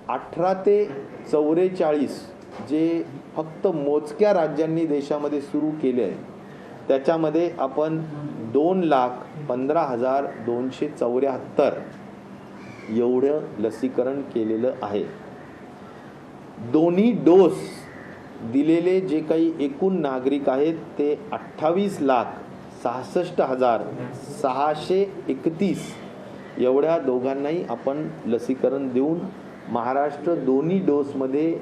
18 ते 44 जे फक्त मोजक्या राज्यांनी देशामध्ये सुरू केले आहे, त्याच्यामध्ये आपण 2,15,274 एवढं लसीकरण केलेलं आहे. दोन्ही डोस दिलेले जे काही एकूण नागरिक आहेत ते 28,66,631 एवढ्या दोघांनाही आपण लसीकरण देऊन महाराष्ट्र दोन्ही डोसमध्ये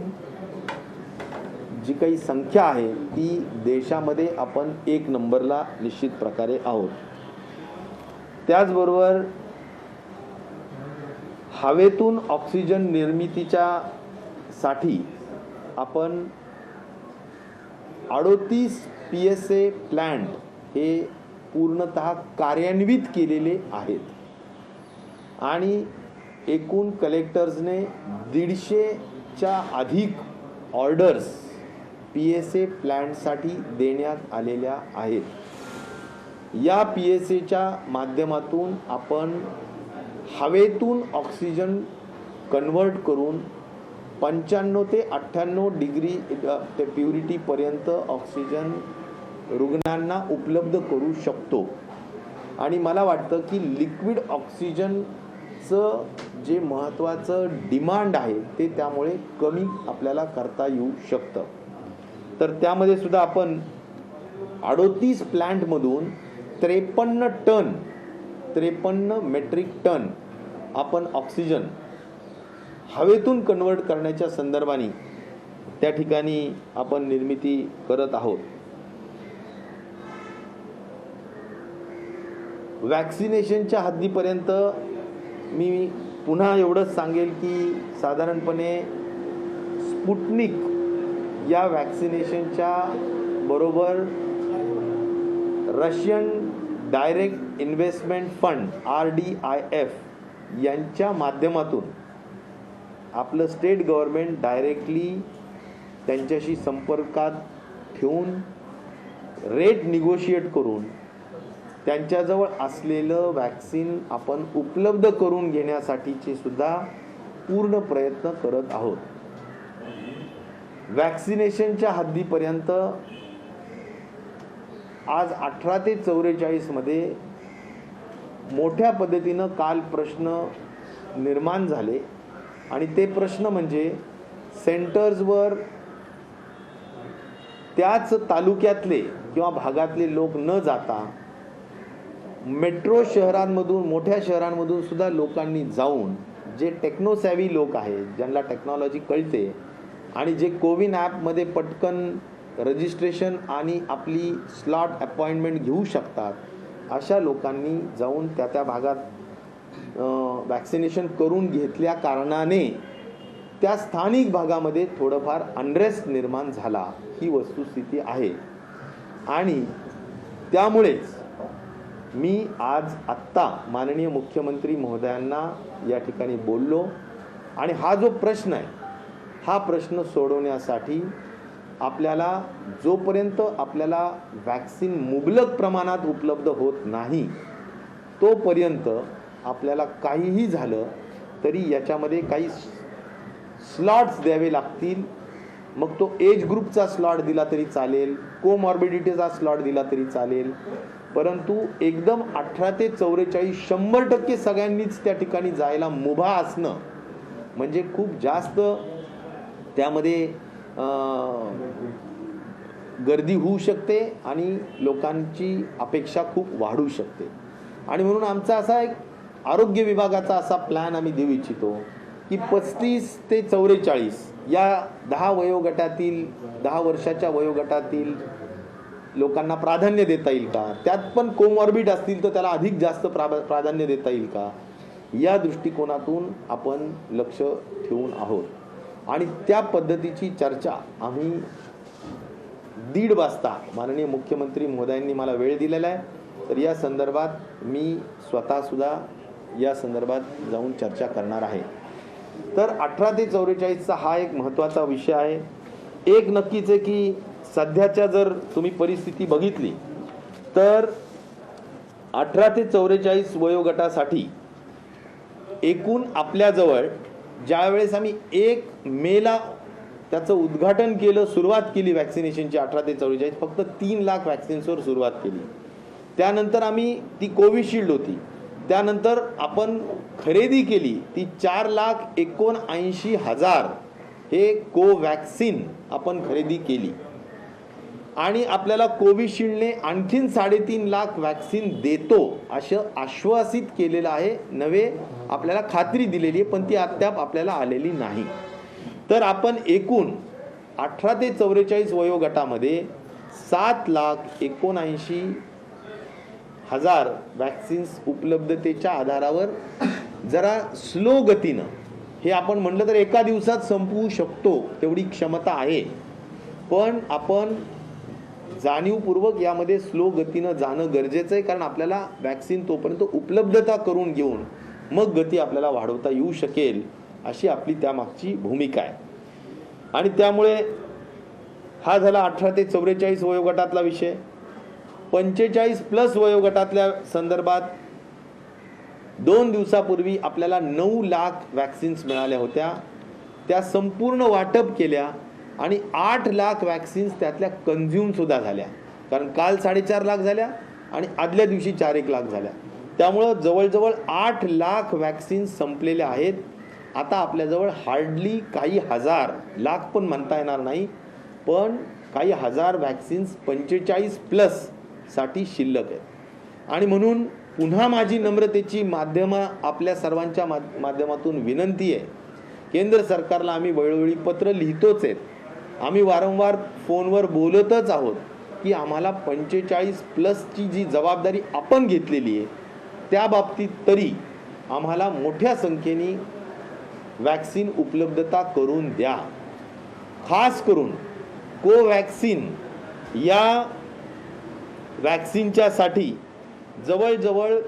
जी काही संख्या आहे ती देशामध्ये आपण 1 नंबरला निश्चित प्रकारे आहोत. त्याचबरोबर हवेतून ऑक्सिजन निर्मितीच्या साठी आपण 38 PSA प्लांट हे पूर्णतः कार्यान्वित केलेले आहेत आणि एकूण कलेक्टर्सने 150च्या अधिक ऑर्डर्स PSA प्लांटसाठी देण्यात आलेल्या आहेत. या PSAच्या माध्यमातून आपण हवेतून ऑक्सिजन कन्व्हर्ट करून 95 ते 98 डिग्री प्युरिटीपर्यंत ऑक्सिजन रुग्णांना उपलब्ध करू शकतो. आणि मला वाटतं की लिक्विड ऑक्सिजनचं जे महत्त्वाचं डिमांड आहे ते त्यामुळे कमी आपल्याला करता येऊ शकतं. तर त्यामध्ये सुद्धा आपण 38 प्लांटमधून 53 मेट्रिक टन आपण ऑक्सिजन हवेतून कन्वर्ट करण्याच्या संदर्भाने त्या ठिकाणी आपण निर्मिती करत आहोत. वॅक्सिनेशनच्या हद्दीपर्यंत मी पुन्हा एवढंच सांगेल की साधारणपणे स्पुटनिक या वॅक्सिनेशनच्या बरोबर Russian direct investment fund RDIF यांच्या माध्यमातून आपलं स्टेट गव्हर्नमेंट डायरेक्टली त्यांच्याशी संपर्कात ठेवून रेट निगोशिएट करून त्यांच्याजवळ असलेलं वॅक्सिन आपण उपलब्ध करून घेण्यासाठीचे सुद्धा पूर्ण प्रयत्न करत आहोत. वॅक्सिनेशनच्या हद्दीपर्यंत आज 18 ते 44 मध्ये मोठ्या पद्धतीनं काल प्रश्न निर्माण झाले आणि ते प्रश्न म्हणजे सेंटर्सवर त्याच तालुक्यातले किंवा भागातले लोक न जाता मेट्रो शहरांमधून मोठ्या शहरांमधून सुद्धा लोकांनी जाऊन जे टेक्नोसॅव्ही लोक आहेत, ज्यांना टेक्नॉलॉजी कळते आणि जे कोविन ॲपमध्ये पटकन रजिस्ट्रेशन आणि आपली स्लॉट अपॉइंटमेंट घेऊ शकतात, अशा लोकांनी जाऊन त्या भागात वॅक्सिनेशन करून घेतल्या कारणाने त्या स्थानिक भागामध्ये थोडंफार अनरेस्ट निर्माण झाला, ही वस्तुस्थिती आहे. आणि त्यामुळेच मी आज आत्ता माननीय मुख्यमंत्री महोदयांना या ठिकाणी बोललो आणि हा जो प्रश्न आहे हा प्रश्न सोडवण्यासाठी आपल्याला जोपर्यंत आपल्याला वॅक्सिन मुबलक प्रमाणात उपलब्ध होत नाही तोपर्यंत आपल्याला काहीही झालं तरी याच्यामध्ये काही स्लॉट्स द्यावे लागतील. मग तो एज ग्रुपचा स्लॉट दिला तरी चालेल, कोमॉर्बिडिटीचा स्लॉट दिला तरी चालेल, परंतु एकदम 18 ते 44 100% सगळ्यांनीच त्या ठिकाणी जायला मुभा असणं म्हणजे खूप जास्त त्यामध्ये गर्दी होऊ शकते आणि लोकांची अपेक्षा खूप वाढू शकते. आणि म्हणून आमचा असा एक आरोग्य विभागाचा असा प्लॅन आम्ही देऊ इच्छितो की 35 ते 44 या 10 वयोगटातील 10 वर्षाच्या वयोगटातील लोकांना प्राधान्य देता येईल का, त्यात पण कोमॉर्बिड असतील तर त्याला अधिक जास्त प्राधान्य देता येईल का, या दृष्टिकोनातून आपण लक्ष ठेवून आहोत. आणि त्या पद्धतीची चर्चा आम्ही 1:30 वाजता माननीय मुख्यमंत्री महोदयांनी मला वेळ दिलेला आहे, तर या संदर्भात मी स्वतः सुद्धा या संदर्भात जाऊन चर्चा करणार आहे. तर 18 ते 44चा हा एक महत्त्वाचा विषय आहे. एक नक्कीच आहे की सध्याच्या जर तुम्ही परिस्थिती बघितली तर 18 ते 44 वयोगटासाठी एकूण आपल्याजवळ ज्यावेळेस आम्ही 1 मेला त्याचं उद्घाटन केलं, सुरुवात केली वॅक्सिनेशनची 18 ते 44, फक्त 3 लाख वॅक्सिन्सवर सुरुवात केली. त्यानंतर आम्ही ती कोविशिल्ड होती, त्यानंतर आपण खरेदी केली ती 4,79,000 हे कोवॅक्सिन आपण खरेदी केली. आणि आपल्याला कोविशिल्डने आणखीन 3.5 लाख वॅक्सिन देतो असं आश्वासित केलेलं आहे, नवे आपल्याला खात्री दिलेली आहे, पण ती अद्याप आपल्याला आलेली नाही. तर आपण एकूण 18 ते 44 वयोगटामध्ये 7,79,000 वॅक्सिन्स उपलब्धतेच्या आधारावर जरा स्लो गतीनं, हे आपण म्हटलं तर एका दिवसात संपवू शकतो तेवढी क्षमता आहे, पण आपण जाणीवपूर्वक यामध्ये स्लो गतीनं जाणं गरजेचं आहे, कारण आपल्याला वॅक्सिन तोपर्यंत उपलब्धता करून घेऊन मग गती आपल्याला वाढवता येऊ शकेल, अशी आपली त्यामागची भूमिका आहे. आणि त्यामुळे हा झाला 18 ते 44 वयोगटातला विषय. 45+ वयोगटातल्या संदर्भात 2 दिवसापूर्वी आपल्याला 9 लाख वॅक्सिन्स मिळाल्या होत्या, त्या संपूर्ण वाटप केल्या आणि 8 लाख वॅक्सिन्स त्यातल्या कन्झ्युम सुद्धा झाल्या, कारण काल 4.5 लाख झाल्या आणि आदल्या दिवशी 4-1 लाख झाल्या. त्यामुळं जवळजवळ 8 लाख वॅक्सिन्स संपलेल्या आहेत. आता आपल्याजवळ हार्डली काही हजार, लाख पण म्हणता येणार नाही, पण काही हजार वॅक्सिन्स 45+ साठी शिल्लक आहेत. आणि म्हणून पुन्हा माझी नम्रतेची माध्यमं आपल्या सर्वांच्या माध्यमातून विनंती आहे, केंद्र सरकारला आम्ही वेळोवेळी पत्र लिहितोच आहेत, आम्ही वारंवार फोनवर बोलतच आहोत की आम्हाला 45+ जी जबाबदारी आपण घेतलेली आहे त्या बाबतीत तरी आम्हाला मोठ्या संख्येने वॅक्सिन उपलब्धता करून द्या. खास करून कोवॅक्सिन या वॅक्सिनच्या साठी जवळजवळ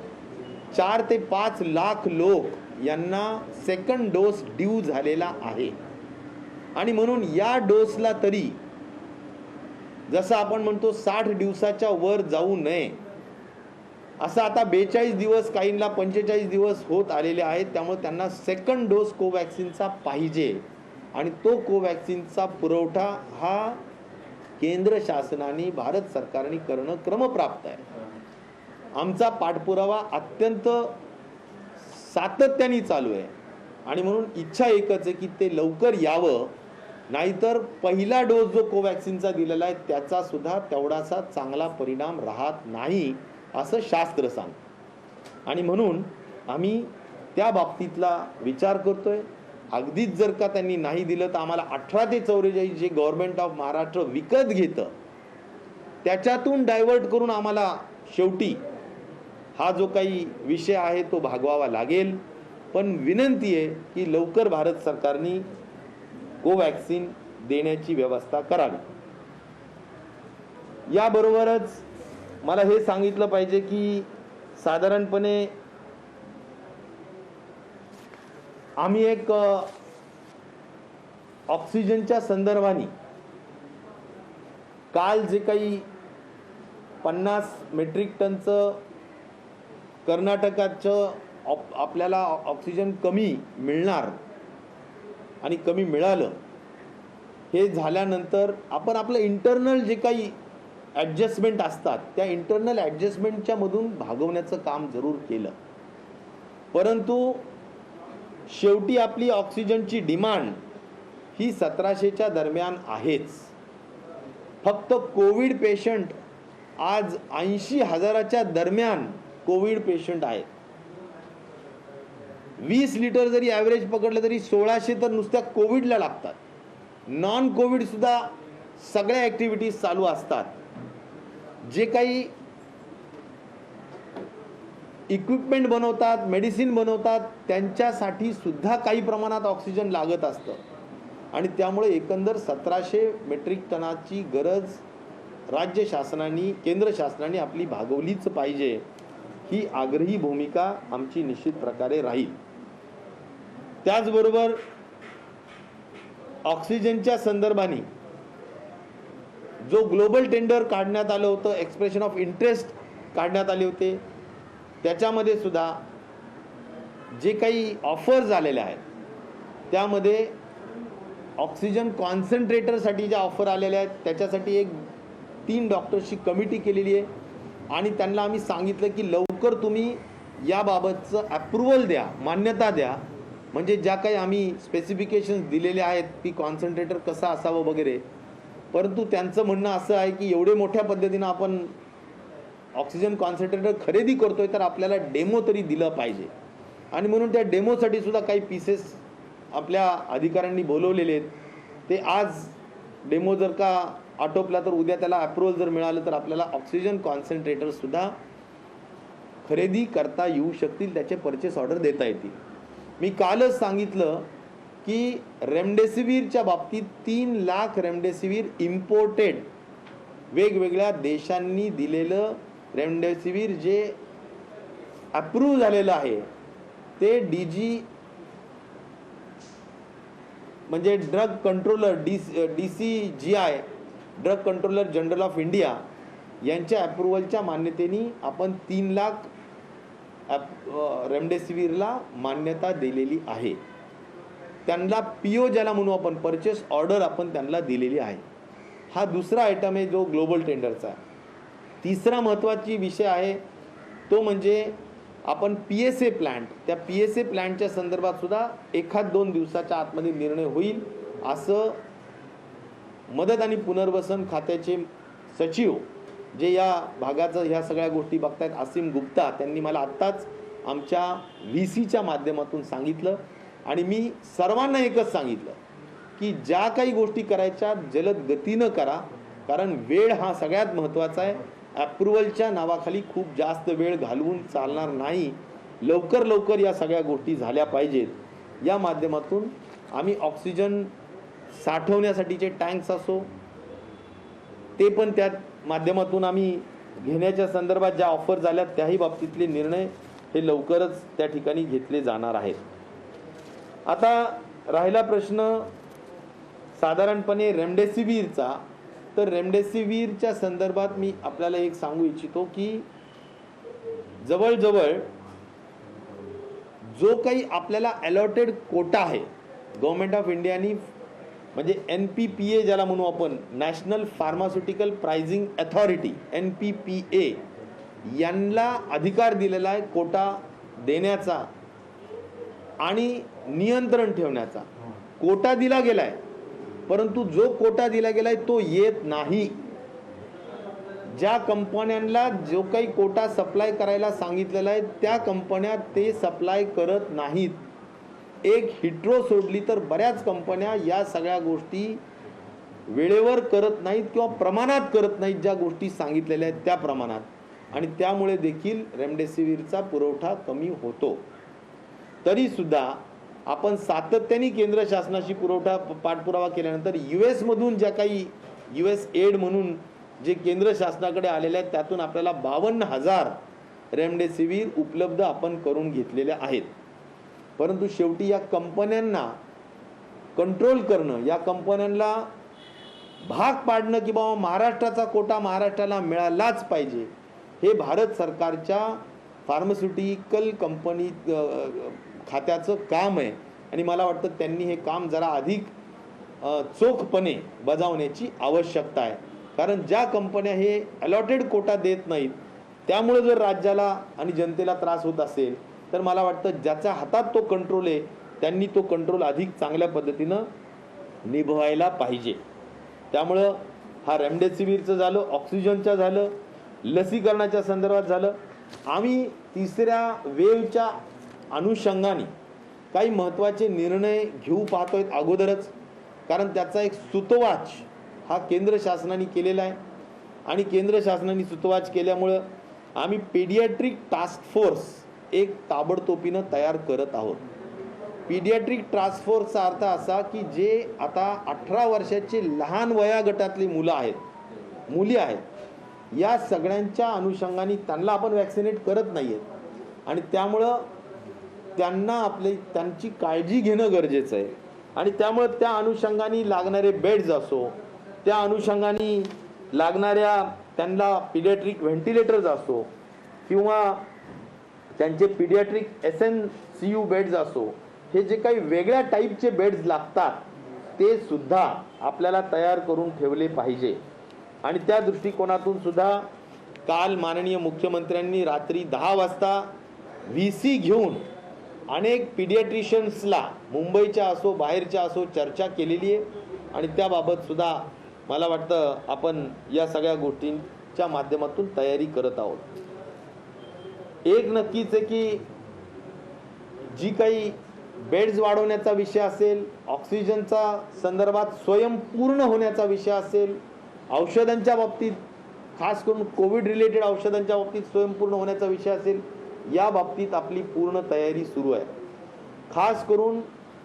4 ते 5 लाख लोक यांना सेकंड डोस ड्यू झालेला आहे. आणि म्हणून या डोसला तरी जसं आपण म्हणतो 60 दिवसाच्या वर जाऊ नये, असं आता 42 दिवस, काहींना 45 दिवस होत आलेले आहेत. त्यामुळे त्यांना सेकंड डोस कोवॅक्सिनचा पाहिजे आणि तो कोवॅक्सिनचा पुरवठा हा केंद्र शासनाने, भारत सरकारने करणं क्रमप्राप्त आहे. आमचा पाठपुरावा अत्यंत सातत्याने चालू आहे आणि म्हणून इच्छा एकच आहे की ते लवकर यावं, नाहीतर पहिला डोस जो कोवॅक्सिनचा दिलेला आहे त्याचा सुद्धा तेवढासा चांगला परिणाम राहत नाही असं शास्त्र सांगतं. आणि म्हणून आम्ही त्या बाबतीतला विचार करतोय. अगदीच जर का त्यांनी नाही दिलं तर आम्हाला 18 ते 44 जे गव्हर्नमेंट ऑफ महाराष्ट्र विकत घेतं त्याच्यातून डायव्हर्ट करून आम्हाला शेवटी हा जो काही विषय आहे तो भागवावा लागेल. पण विनंती आहे की लवकर भारत सरकारने कोवॅक्सिन देण्याची व्यवस्था करावी. याबरोबरच मला हे सांगितलं पाहिजे की साधारणपणे आम्ही एक ऑक्सिजनच्या संदर्भाने काल जे काही 50 मेट्रिक टनचं कर्नाटकाचं आपल्याला ऑक्सिजन कमी मिळणार आणि कमी मिळालं, हे झाल्यानंतर आपण आपलं इंटरनल जे काही ॲडजस्टमेंट असतात त्या इंटरनल ॲडजस्टमेंटच्या मधून भागवण्याचं काम जरूर केलं. परंतु शेवटी आपली ऑक्सिजनची डिमांड ही 1700च्या दरम्यान आहेच. फक्त कोविड पेशंट आज 80,000च्या दरम्यान कोविड पेशंट आहेत. 20 लिटर जरी ॲव्हरेज पकडलं तरी 1600 तर नुसत्या कोविडला लागतात. नॉन कोविड सुद्धा सगळ्या ॲक्टिव्हिटीज चालू असतात. जे काही इक्विपमेंट बनवतात, मेडिसिन बनवतात, त्यांच्यासाठी सुद्धा काही प्रमाणात ऑक्सिजन लागत असतं. आणि त्यामुळे एकंदर 1700 मेट्रिक टनाची गरज राज्य शासनाने, केंद्र शासनाने आपली भागवलीच पाहिजे, ही आग्रही भूमिका आमची निश्चित प्रकारे राहील. त्याचबरोबर ऑक्सिजनच्या संदर्भाने जो ग्लोबल टेंडर काढण्यात आलं होतं, एक्सप्रेशन ऑफ इंटरेस्ट काढण्यात आले होते, त्याच्यामध्ये सुद्धा जे काही ऑफर्स आलेल्या आहेत त्यामध्ये ऑक्सिजन कॉन्सन्ट्रेटरसाठी ज्या ऑफर आलेल्या आहेत त्याच्यासाठी एक 3 डॉक्टर्सची कमिटी केलेली आहे आणि त्यांना आम्ही सांगितलं की लवकर तुम्ही याबाबतचं अप्रुव्हल द्या, मान्यता द्या, म्हणजे ज्या काही आम्ही स्पेसिफिकेशन्स दिलेले आहेत की कॉन्सन्ट्रेटर कसा असावं वगैरे. परंतु त्यांचं म्हणणं असं आहे की एवढे मोठ्या पद्धतीनं आपण ऑक्सिजन कॉन्सन्ट्रेटर खरेदी करतोय तर आपल्याला डेमो तरी दिलं पाहिजे आणि म्हणून त्या डेमोसाठी सुद्धा काही पीसेस आपल्या अधिकाऱ्यांनी बोलवलेले आहेत. ते आज डेमो जर का आटोपला तर उद्या त्याला अप्रुव्हल जर मिळालं तर आपल्याला ऑक्सिजन कॉन्सन्ट्रेटरसुद्धा खरेदी करता येऊ शकतील, त्याचे परचेस ऑर्डर देता येतील. मी कालच सांगितलं की रेमडेसिवीरच्या बाबतीत 3 लाख रेमडेसिवीर इम्पोर्टेड वेगवेगळ्या देशांनी दिलेलं रेमडेसिवीर जे अप्रूव्ह झालेलं आहे ते म्हणजे drug controller DCGI drug controller general of India यांच्या अप्रुव्हलच्या मान्यतेने आपण 3 लाख रेमडेसिवीरला मान्यता दिलेली आहे. त्यांना PO ज्याला म्हणू आपण परचेस ऑर्डर आपण त्यांना दिलेली आहे. हा दुसरा आयटम आहे जो ग्लोबल टेंडरचा आहे. तिसरा महत्त्वाची विषय आहे तो म्हणजे आपण PSA प्लांट, त्या PSA प्लांटच्या संदर्भात सुद्धा 1-2 दिवसाच्या आतमध्ये निर्णय होईल असं मदत आणि पुनर्वसन खात्याचे सचिव जे या भागाचं ह्या सगळ्या गोष्टी बघतायत असीम गुप्ता त्यांनी मला आत्ताच आमच्या VCच्या माध्यमातून सांगितलं. आणि मी सर्वांना एकच सांगितलं की ज्या काही गोष्टी करायच्या जलद गतीनं करा, कारण वेळ हा सगळ्यात महत्त्वाचा आहे. अप्रुव्हलच्या नावाखाली खूप जास्त वेळ घालवून चालणार नाही. लवकर या सगळ्या गोष्टी झाल्या पाहिजेत. या माध्यमातून आम्ही ऑक्सिजन साठवण्यासाठीचे टँक्स असो ते पण त्या माध्यमातून आम्ही घेण्याच्या संदर्भात ज्या ऑफर झाल्या त्याही बाबतीतले निर्णय हे लवकरच त्या ठिकाणी घेतले जाणार आहेत. आता राहिला प्रश्न साधारणपणे रेमडेसिवीरचा, तर रेमडेसिवीरच्या संदर्भात मी आपल्याला एक सांगू इच्छितो की जवळजवळ जो काही आपल्याला अलॉटेड कोटा आहे गव्हर्नमेंट ऑफ इंडियानी, म्हणजे NPPA ज्याला म्हणू आपण national pharmaceutical pricing authority NPPA यांना अधिकार दिलेला आहे कोटा देण्याचा आणि नियंत्रण ठेवण्याचा. कोटा दिला गेलाय परंतु जो कोटा दिला गेलाय तो येत नाही. ज्या कंपन्यांना जो काही कोटा सप्लाय करायला सांगितलेला आहे त्या कंपन्या ते सप्लाय करत नाहीत. एक हिट्रो सोडली तर बऱ्याच कंपन्या या सगळ्या गोष्टी वेळेवर करत नाहीत किंवा प्रमाणात करत नाहीत, ज्या गोष्टी सांगितलेल्या आहेत त्या प्रमाणात, आणि त्यामुळे देखील रेमडेसिवीरचा पुरवठा कमी होतो. तरी सुद्धा आपण सातत्याने केंद्र शासनाशी पाठपुरावा केल्यानंतर US मधून ज्या काही US एड म्हणून जे केंद्र शासनाकडे आलेले आहेत त्यातून आपल्याला 52,000 रेमडेसिवीर उपलब्ध आपण करून घेतलेले आहेत. परंतु शेवटी या कंपन्यांना कंट्रोल करणं, या कंपन्यांना भाग पाडणं की बाबा महाराष्ट्राचा कोटा महाराष्ट्राला मिळालाच पाहिजे, हे भारत सरकारच्या फार्मास्युटिकल कंपनी खात्याचं काम आहे. आणि मला वाटतं त्यांनी हे काम जरा अधिक चोखपणे बजावण्याची आवश्यकता आहे. कारण ज्या कंपन्या हे अलॉटेड कोटा देत नाहीत त्यामुळे जर राज्याला आणि जनतेला त्रास होत असेल तर मला वाटतं ज्याच्या हातात तो कंट्रोल आहे त्यांनी तो कंट्रोल अधिक चांगल्या पद्धतीनं निभवायला पाहिजे. त्यामुळं हा रेमडेसिवीरचं झालं, ऑक्सिजनचं झालं, लसीकरणाच्या संदर्भात झालं. आम्ही तिसऱ्या वेव्हच्या अनुषंगाने काही महत्त्वाचे निर्णय घेऊ पाहतोय अगोदरच, कारण त्याचा एक सूतवाच हा केंद्र शासनाने केलेला आहे. आणि केंद्र शासनाने सूतवाच केल्यामुळं आम्ही पीडियाट्रिक टास्क फोर्स एक ताबडतोबीनं तयार करत आहोत. पीडियाट्रिक टास्क फोर्सचा अर्थ असा की जे आता 18 वर्षाचे लहान वया गटातली मुलं आहेत, मुली आहेत, या सगळ्यांच्या अनुषंगाने त्यांना आपण वॅक्सिनेट करत नाही आहेत आणि त्यामुळं त्यांना त्यांची काळजी घेणं गरजेचं आहे. आणि त्यामुळं त्या अनुषंगाने लागणारे बेड्स असो, त्या अनुषंगाने लागणाऱ्या त्यांना पीडियाट्रिक व्हेंटिलेटर्स असो किंवा त्यांचे पीडियाट्रिक SNCU बेड्स असो, हे जे काही वेगळ्या टाईपचे बेड्स लागतात ते सुद्धा आपल्याला तयार करून ठेवले पाहिजे. आणि त्या दृष्टिकोनातून सुद्धा काल माननीय मुख्यमंत्र्यांनी रात्री 10 वाजता VC घेऊन अनेक पिडियाट्रिशियन्सला मुंबईच्या असो बाहेरच्या असो चर्चा केलेली आहे. आणि त्याबाबत सुद्धा मला वाटतं आपण या सगळ्या गोष्टींच्या माध्यमातून तयारी करत आहोत. एक नक्कीच आहे की जी काही बेड्स वाढवण्याचा विषय असेल, ऑक्सिजनचा संदर्भात स्वयंपूर्ण होण्याचा विषय असेल, औषधांच्या बाबतीत खास करून कोविड रिलेटेड औषधांच्या बाबतीत स्वयंपूर्ण होण्याचा विषय असेल, या बाबतीत आपली पूर्ण तयारी सुरू आहे. खास करून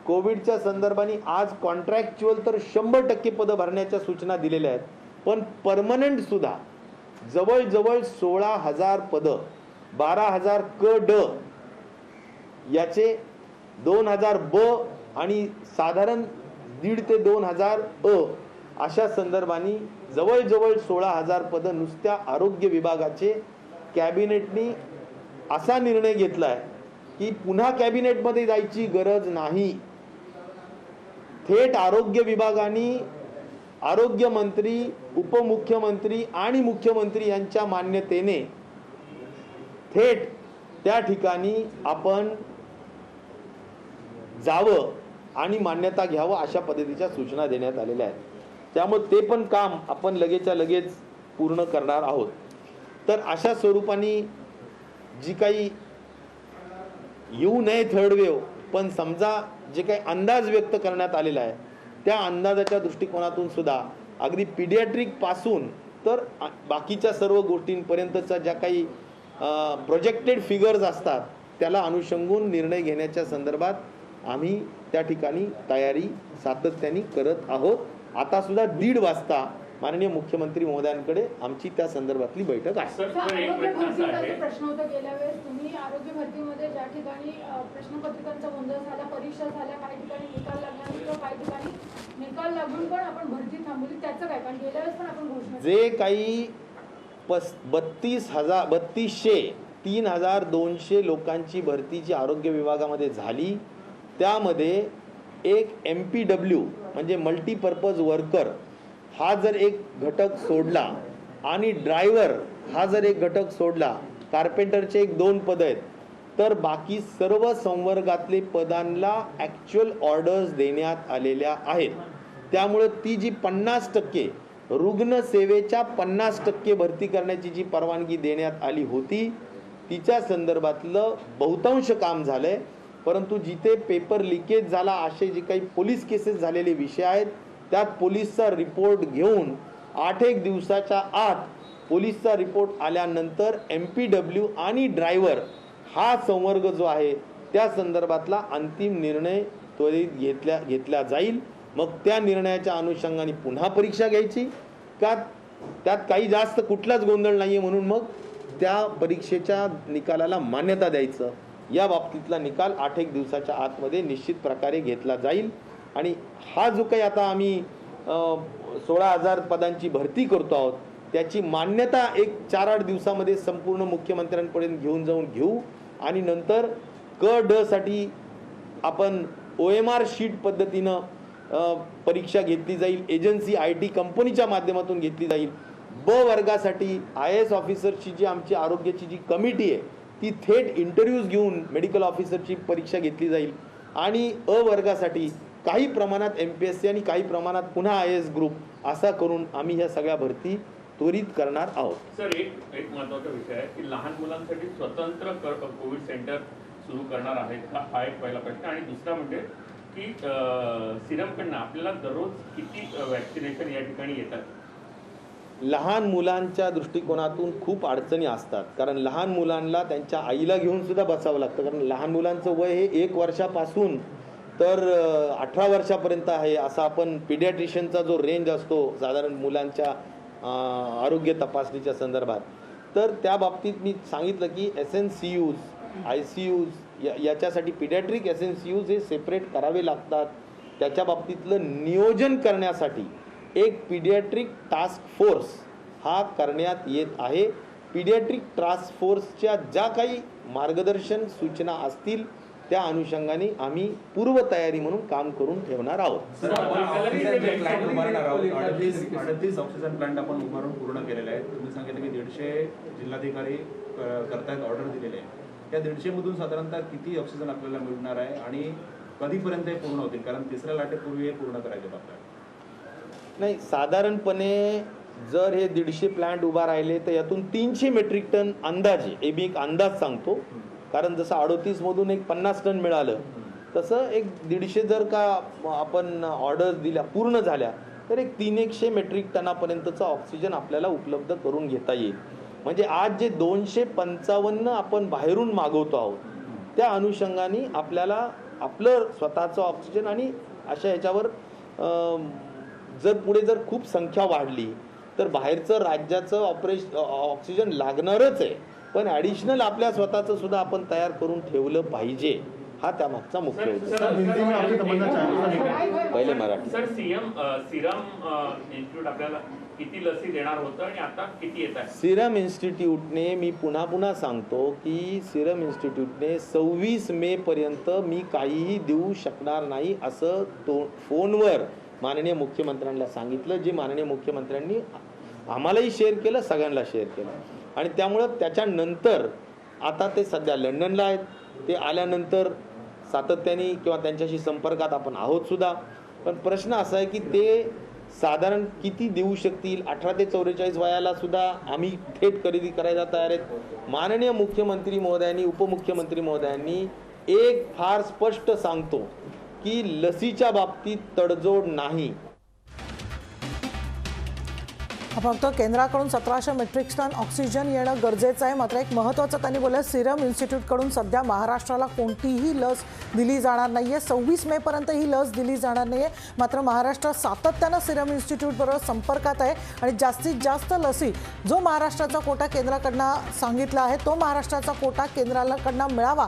कोविडच्या संदर्भाने आज कॉन्ट्रॅक्च्युअल तर 100% पदं भरण्याच्या सूचना दिलेल्या आहेत, पण परमनंट सुद्धा जवळजवळ 16,000 पदं, 12,000 क ड याचे 2,000 ब आणि साधारण 1,500 ते 2,000 अ अशा संदर्भाने जवळजवळ 16,000 पदं नुसत्या आरोग्य विभागाचे कॅबिनेटनी असा निर्णय घेतलाय की पुन्हा कॅबिनेटमध्ये जायची गरज नाही. थेट आरोग्य विभागाने आरोग्य मंत्री, उपमुख्यमंत्री आणि मुख्यमंत्री यांच्या मान्यतेने थेट त्या ठिकाणी आपण जावं आणि मान्यता घ्यावं अशा पद्धतीच्या सूचना देण्यात आलेल्या आहेत. त्यामुळे ते पण काम आपण लगेचच्या लगेच पूर्ण करणार आहोत. तर अशा स्वरूपाने जी काही येऊ नये थर्ड वेव्ह, पण समजा जे काही अंदाज व्यक्त करण्यात आलेला आहे त्या अंदाजाच्या दृष्टिकोनातून सुद्धा अगदी पिडियाट्रिक पासून तर बाकीच्या सर्व गोष्टींपर्यंतच्या ज्या काही प्रोजेक्टेड फिगर्स असतात त्याला अनुषंगून निर्णय घेण्याच्या संदर्भात आम्ही त्या ठिकाणी तयारी सातत्याने करत आहोत. आता सुद्धा 1:30 वाजता माननीय मुख्यमंत्री महोदयांकडे आमची त्या संदर्भातली बैठक आहे. प्रश्न होता गेल्या वेळेस तुम्ही आरोग्य भरतीमध्ये ज्या ठिकाणी प्रश्नपत्रिकांचा गोंधळ झाला, परीक्षा झाल्या, काही ठिकाणी निकाल लागला किंवा काही ठिकाणी निकाल लागून पण आपण भरती थांबवली, त्याचं काय? कारण गेल्या वेळेस पण आपण घोषणा जे काही 3,200 लोकांची भरती जी आरोग्य विभागामध्ये झाली त्यामध्ये एक MPW म्हणजे मल्टीपर्पज वर्कर हा जर एक घटक सोडला आणि ड्रायव्हर हा जर एक घटक सोडला, कार्पेंटरचे 1-2 पद आहेत, तर बाकी सर्व संवर्गातले पदांना ॲक्च्युअल ऑर्डर्स देण्यात आलेल्या आहेत. त्यामुळे ती जी 50% रुग्णसेवेच्या 50% भरती करण्याची जी परवानगी देण्यात आली होती तिच्या संदर्भातलं बहुतांश काम झालंय. परंतु जिथे पेपर लिकेज झाला असे जे काही पोलीस केसेस झालेले विषय आहेत त्यात पोलीसचा रिपोर्ट घेऊन 8-1 दिवसाच्या आत पोलीसचा रिपोर्ट आल्यानंतर MPW आणि ड्रायव्हर हा संवर्ग जो आहे त्या संदर्भातला अंतिम निर्णय त्वरित घेतला जाईल. मग त्या निर्णयाच्या अनुषंगाने पुन्हा परीक्षा घ्यायची का त्यात काही जास्त कुठलाच गोंधळ नाहीये म्हणून मग त्या परीक्षेच्या निकालाला मान्यता द्यायचं, या बाबतीतला निकाल 8-1 दिवसाच्या आतमध्ये निश्चित प्रकारे घेतला जाईल. आणि हा जो काही आता आम्ही 16,000 पदांची भरती करतो आहोत त्याची मान्यता एक 4-8 दिवसामध्ये संपूर्ण मुख्यमंत्र्यांपर्यंत घेऊ आणि नंतर क ड साठी आपण OMR शीट पद्धतीनं परीक्षा घेतली जाईल. एजन्सी IT कंपनीच्या माध्यमातून घेतली जाईल. ब वर्गासाठी IAS ऑफिसरची जी आमची आरोग्याची जी कमिटी आहे ती थेट इंटरव्ह्यूज घेऊन मेडिकल ऑफिसरची परीक्षा घेतली जाईल. आणि अ वर्गासाठी काही प्रमाणात MPSC आणि काही प्रमाणात पुन्हा IAS ग्रुप असा करून आम्ही ह्या सगळ्या भरती त्वरित करणार आहोत. सर एक महत्त्वाचा विषय आहे की लहान मुलांसाठी स्वतंत्र कोविड सेंटर सुरू करणार आहेत का, हा एक पहिला प्रश्न. आणि दुसरा म्हणजे की सिरमकडनं आपल्याला दररोज किती वॅक्सिनेशन या ठिकाणी येतात? लहान मुलांच्या दृष्टिकोनातून खूप अडचणी असतात, कारण लहान मुलांना त्यांच्या आईला घेऊन सुद्धा बसावं लागतं. कारण लहान मुलांचं वय हे 1 वर्षापासून तर 18 वर्षापर्यंत आहे. असा आपण पिडियाट्रिशियनचा जो रेंज असतो साधारण मुलांच्या आरोग्य तपासणीच्या संदर्भात, तर त्या बाबतीत मी सांगितलं की SNCUs ICUs याच्यासाठी पिडियाट्रिक SNCUs हे सेपरेट करावे लागतात. त्याच्या बाबतीतलं नियोजन करण्यासाठी एक पिडियाट्रिक टास्क फोर्स हा करण्यात येत आहे. पिडियाट्रिक टास्क फोर्सच्या ज्या काही मार्गदर्शन सूचना असतील त्या अनुषंगाने आम्ही पूर्वतयारी म्हणून काम करून ठेवणार आहोत. सर, आपण ऑक्सिजनचे प्लांट उभारणार आहोत. 38 ऑक्सिजन प्लांट आपण उभारून पूर्ण केलेले आहेत. तुम्ही सांगितलं की 150 जिल्हाधिकारी करतायत, ऑर्डर दिलेले आहे. त्या 150 मधून साधारणतः किती ऑक्सिजन आपल्याला मिळणार आहे आणि कधीपर्यंत हे पूर्ण होतील? कारण तिसऱ्या लाटेपूर्वी हे पूर्ण करायचे आहेत आपल्याला. नाही, साधारणपणे जर हे 150 प्लांट उभा राहिले तर यातून 300 मेट्रिक टन अंदाजे, हे मी एक अंदाज सांगतो, कारण जसं 38 मधून एक 50 टन मिळालं तसं एक 150 जर का आपण ऑर्डर्स दिल्या पूर्ण झाल्या तर एक 300 मेट्रिक टनापर्यंतचा ऑक्सिजन आपल्याला उपलब्ध करून घेता येईल. म्हणजे आज जे 255 आपण बाहेरून मागवतो आहोत त्या अनुषंगाने आपल्याला आपलं स्वतःचं ऑक्सिजन आणि अशा ह्याच्यावर जर पुढे जर खूप संख्या वाढली तर बाहेरचं राज्याचं ऑक्सिजन लागणारच आहे, पण ॲडिशनल आपल्या स्वतःचं सुद्धा आपण तयार करून ठेवलं पाहिजे, हा त्यामागचा मुख्य उद्देश. पहिले मराठी. सर, सिरम इन्स्टिट्यूट आपल्याला किती लसी देणार होतं आणि आता किती येत आहे? सिरम इन्स्टिट्यूटने, मी पुन्हा सांगतो की सिरम इन्स्टिट्यूटने 26 मे पर्यंत मी काहीही देऊ शकणार नाही असं फोनवर माननीय मुख्यमंत्र्यांना सांगितलं, जे माननीय मुख्यमंत्र्यांनी आम्हालाही शेअर केलं, सगळ्यांना शेअर केलं. आणि त्यामुळं त्याच्यानंतर आता ते सध्या लंडनला आहेत. ते आल्यानंतर सातत्याने किंवा त्यांच्याशी संपर्कात आपण आहोत सुद्धा. पण प्रश्न असा आहे की ते साधारण किती देऊ शकतील. 18 ते 44 वयाला सुद्धा आम्ही थेट खरेदी करायला तयार आहेत. माननीय मुख्यमंत्री महोदयांनी, उपमुख्यमंत्री महोदयांनी एक फार स्पष्ट सांगतो की लसीच्या बाबतीत तडजोड नाही. फक्त केंद्राकडून 1700 मेट्रिक टन ऑक्सिजन येणं गरजेचं आहे. मात्र एक महत्त्वाचं त्यांनी बोललं, सिरम इन्स्टिट्यूटकडून सध्या महाराष्ट्राला कोणतीही लस दिली जाणार नाही आहे. 26 मेपर्यंत ही लस दिली जाणार नाही आहे. मात्र महाराष्ट्र सातत्यानं सिरम इन्स्टिट्यूटबरोबर संपर्कात आहे आणि जास्तीत जास्त लसी जो महाराष्ट्राचा कोटा केंद्राकडनं सांगितला आहे तो महाराष्ट्राचा कोटा केंद्राकडनं मिळावा